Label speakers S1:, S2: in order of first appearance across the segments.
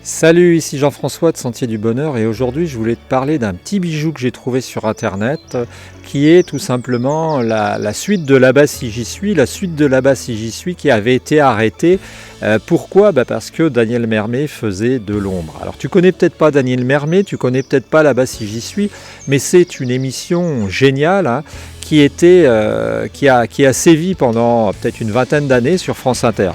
S1: Salut, ici Jean-François de Sentier du Bonheur et aujourd'hui je voulais te parler d'un petit bijou que j'ai trouvé sur internet qui est tout simplement la suite de Là-bas si j'y suis, la suite de Là-bas si j'y suis qui avait été arrêtée. Pourquoi ? Parce que Daniel Mermet faisait de l'ombre. Alors tu connais peut-être pas Daniel Mermet, tu connais peut-être pas Là-bas si j'y suis, mais c'est une émission géniale qui a sévi pendant peut-être une vingtaine d'années sur France Inter.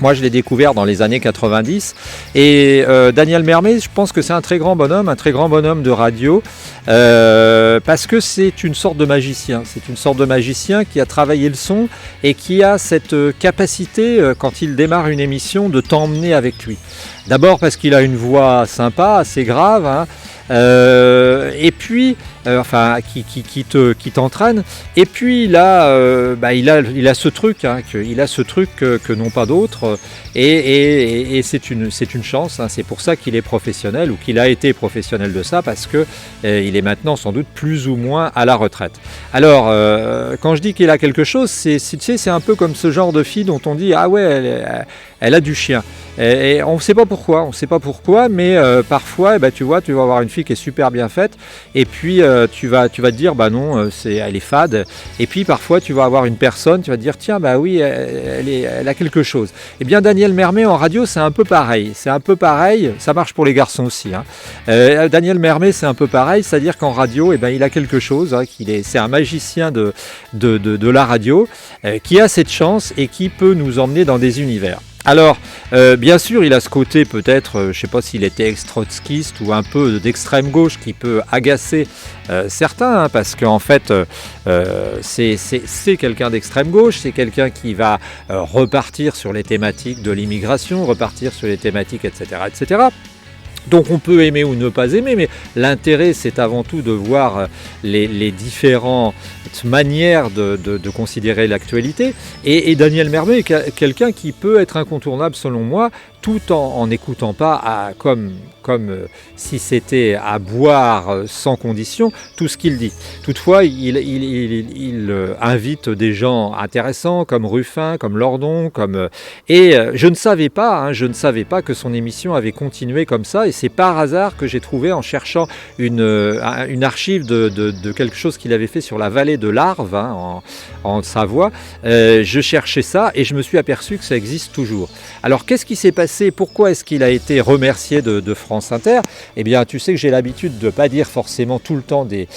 S1: Moi, je l'ai découvert dans les années 90 et Daniel Mermet, je pense que c'est un très grand bonhomme de radio parce que c'est une sorte de magicien. C'est une sorte de magicien qui a travaillé le son et qui a cette capacité, quand il démarre une émission, de t'emmener avec lui. D'abord parce qu'il a une voix sympa, assez grave, hein, et puis qui t'entraîne. Et puis il a ce truc, hein, que n'ont pas d'autres, et c'est une chance. Hein, c'est pour ça qu'il est professionnel ou qu'il a été professionnel de ça, parce que il est maintenant sans doute plus ou moins à la retraite. Alors quand je dis qu'il a quelque chose, c'est un peu comme ce genre de fille dont on dit ah ouais, elle a du chien. Et on ne sait pas pourquoi, mais parfois, tu vas avoir une fille qui est super bien faite, et puis tu vas te dire, non, elle est fade, et puis parfois tu vas avoir une personne, tu vas te dire, tiens, oui, elle a quelque chose. Eh bien, Daniel Mermet en radio, c'est un peu pareil, ça marche pour les garçons aussi. Hein. Daniel Mermet, c'est un peu pareil, c'est-à-dire qu'en radio, il a quelque chose, hein, c'est un magicien de la radio, qui a cette chance et qui peut nous emmener dans des univers. Alors, bien sûr, il a ce côté peut-être, je ne sais pas s'il était ex-trotskiste ou un peu d'extrême gauche qui peut agacer certains, hein, parce qu'en fait, c'est quelqu'un d'extrême gauche, c'est quelqu'un qui va repartir sur les thématiques de l'immigration, repartir sur les thématiques, etc., etc. Donc on peut aimer ou ne pas aimer, mais l'intérêt c'est avant tout de voir les différentes manières de considérer l'actualité. Et Daniel Mermet est quelqu'un qui peut être incontournable selon moi, tout en n'écoutant pas comme si c'était à boire sans condition tout ce qu'il dit. Toutefois, il invite des gens intéressants comme Ruffin, comme Lordon, et je ne savais pas que son émission avait continué comme ça, et c'est par hasard que j'ai trouvé en cherchant une archive de quelque chose qu'il avait fait sur la vallée de l'Arve, hein, en Savoie. Je cherchais ça et je me suis aperçu que ça existe toujours. Alors qu'est-ce qui s'est passé ? Pourquoi est-ce qu'il a été remercié de France Inter ? Eh bien, tu sais que j'ai l'habitude de ne pas dire forcément tout le temps des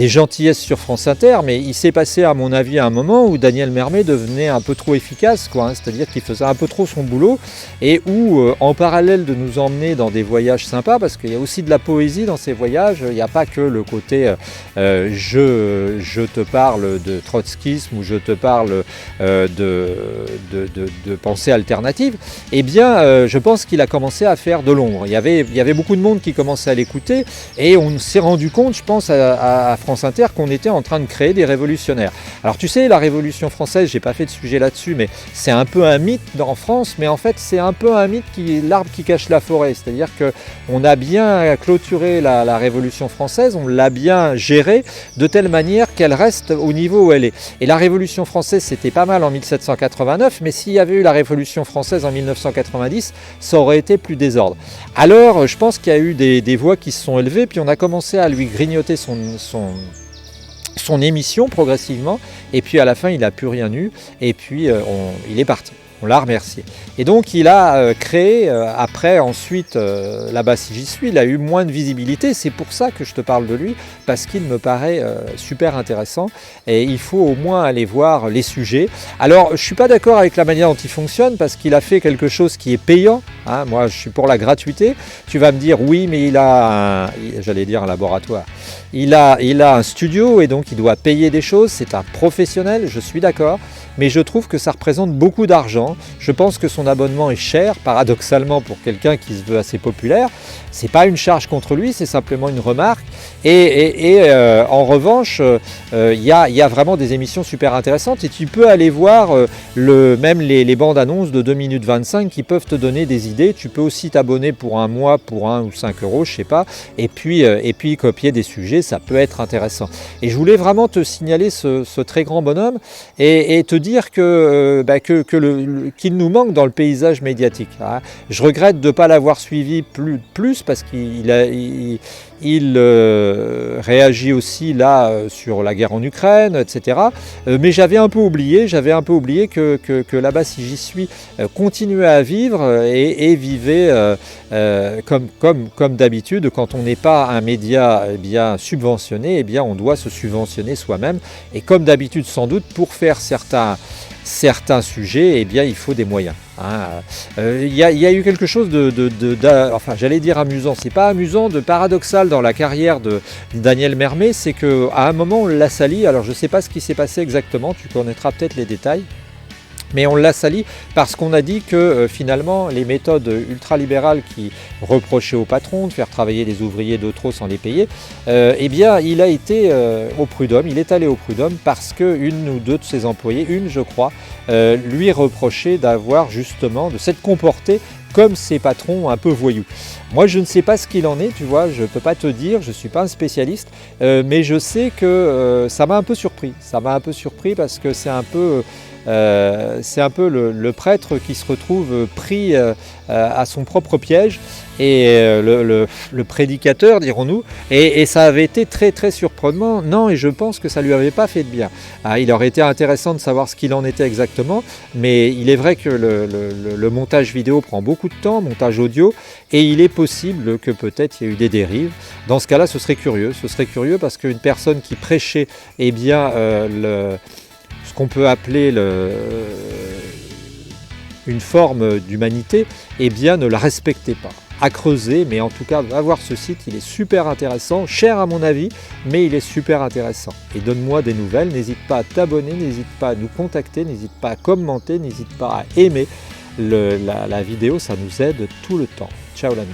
S1: gentillesses sur France Inter, mais il s'est passé, à mon avis, un moment où Daniel Mermet devenait un peu trop efficace, hein, c'est-à-dire qu'il faisait un peu trop son boulot, et où, en parallèle de nous emmener dans des voyages sympas, parce qu'il y a aussi de la poésie dans ces voyages, il n'y a pas que le côté je te parle de trotskisme ou je te parle de pensée alternative. Eh bien, je pense qu'il a commencé à faire de l'ombre. Il y avait beaucoup de monde qui commençait à l'écouter, et on s'est rendu compte, je pense, à France Inter, qu'on était en train de créer des révolutionnaires. Alors tu sais, la Révolution française, j'ai pas fait de sujet là-dessus, mais c'est un peu un mythe en France, mais en fait c'est un peu un mythe l'arbre qui cache la forêt, c'est-à-dire qu'on a bien clôturé la Révolution française, on l'a bien gérée de telle manière qu'elle reste au niveau où elle est. Et la Révolution française, c'était pas mal en 1789, mais s'il y avait eu la Révolution française en 1990, ça aurait été plus désordre. Alors je pense qu'il y a eu des voix qui se sont élevées, puis on a commencé à lui grignoter son émission progressivement, et puis à la fin il n'a plus rien eu, et puis il est parti. On l'a remercié. Et donc il a créé, après, ensuite, Là-bas si j'y suis, il a eu moins de visibilité. C'est pour ça que je te parle de lui, parce qu'il me paraît super intéressant. Et il faut au moins aller voir les sujets. Alors, je ne suis pas d'accord avec la manière dont il fonctionne, parce qu'il a fait quelque chose qui est payant. Hein. Moi, je suis pour la gratuité. Tu vas me dire, oui, mais il a un laboratoire. Il a un studio, et donc il doit payer des choses. C'est un professionnel, je suis d'accord. Mais je trouve que ça représente beaucoup d'argent. Je pense que son abonnement est cher, paradoxalement, pour quelqu'un qui se veut assez populaire. C'est pas une charge contre lui, c'est simplement une remarque. Et en revanche, il y a vraiment des émissions super intéressantes, et tu peux aller voir même les bandes annonces de 2 minutes 25 qui peuvent te donner des idées. Tu peux aussi t'abonner pour un mois, pour 1 ou 5 euros, je sais pas, et puis copier des sujets, ça peut être intéressant. Et je voulais vraiment te signaler ce très grand bonhomme et te dire dire qu'il nous manque dans le paysage médiatique. Hein. Je regrette de ne pas l'avoir suivi plus parce qu'il réagit aussi là sur la guerre en Ukraine, etc. Mais j'avais un peu oublié que là-bas, si j'y suis, continuait à vivre et vivait comme d'habitude. Quand on n'est pas un média bien subventionné, eh bien on doit se subventionner soi-même. Et comme d'habitude, sans doute, pour faire certains sujets, eh bien il faut des moyens. Il y a eu quelque chose enfin j'allais dire amusant, c'est pas amusant, de paradoxal dans la carrière de Daniel Mermet, c'est qu'à un moment on l'a sali, alors je sais pas ce qui s'est passé exactement, tu connaîtras peut-être les détails, mais on l'a sali parce qu'on a dit que finalement les méthodes ultralibérales qui reprochaient au patron de faire travailler les ouvriers de trop sans les payer, eh bien il a été au prud'homme, il est allé au prud'homme parce qu'une ou deux de ses employés, je crois, lui reprochait de s'être comporté comme ses patrons un peu voyous. Moi je ne sais pas ce qu'il en est, tu vois, je ne peux pas te dire, je ne suis pas un spécialiste, mais je sais que ça m'a un peu surpris. Ça m'a un peu surpris parce que c'est un peu le prêtre qui se retrouve pris à son propre piège et le prédicateur, dirons-nous, et ça avait été très très surprenant. Non, et je pense que ça lui avait pas fait de bien. Il aurait été intéressant de savoir ce qu'il en était exactement, mais il est vrai que le montage vidéo prend beaucoup de temps, montage audio, et il est possible que peut-être il y ait eu des dérives. Dans ce cas-là, ce serait curieux parce qu'une personne qui prêchait, eh bien, ce qu'on peut appeler une forme d'humanité, eh bien ne la respectez pas. À creuser, mais en tout cas, va voir ce site, il est super intéressant, cher à mon avis, mais il est super intéressant. Et donne-moi des nouvelles, n'hésite pas à t'abonner, n'hésite pas à nous contacter, n'hésite pas à commenter, n'hésite pas à aimer la vidéo, ça nous aide tout le temps. Ciao l'ami.